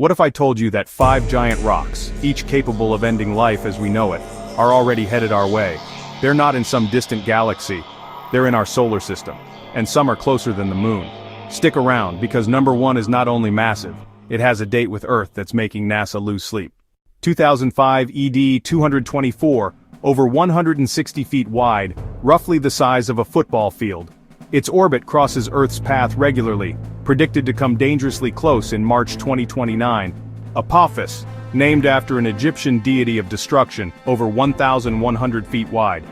What if I told you that 5 giant rocks, each capable of ending life as we know it, are already headed our way? They're not in some distant galaxy. They're in our solar system. And some are closer than the moon. Stick around, because number 1 is not only massive, it has a date with Earth that's making NASA lose sleep. 2005 ED 224, over 160 feet wide, roughly the size of a football field. Its orbit crosses Earth's path regularly, predicted to come dangerously close in March 2029. Apophis, named after an Egyptian deity of destruction, over 1,100 feet wide.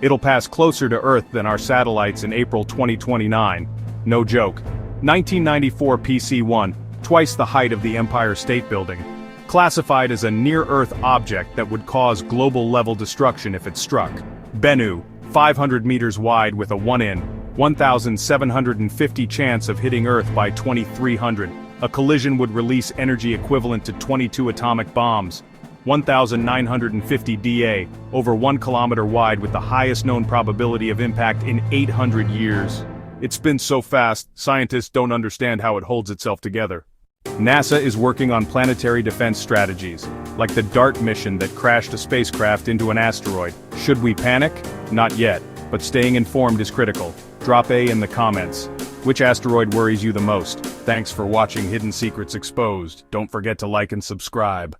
It'll pass closer to Earth than our satellites in April 2029. No joke. 1994 PC-1, twice the height of the Empire State Building. Classified as a near-Earth object that would cause global-level destruction if it struck. Bennu, 500 meters wide with a 1 in 1,750 chance of hitting Earth by 2300. A collision would release energy equivalent to 22 atomic bombs. 1,950 DA, over 1 kilometer wide with the highest known probability of impact in 800 years. It spins so fast, scientists don't understand how it holds itself together. NASA is working on planetary defense strategies, like the DART mission that crashed a spacecraft into an asteroid. Should we panic? Not yet, but staying informed is critical. Drop A in the comments. Which asteroid worries you the most? Thanks for watching Hidden Secrets Exposed. Don't forget to like and subscribe.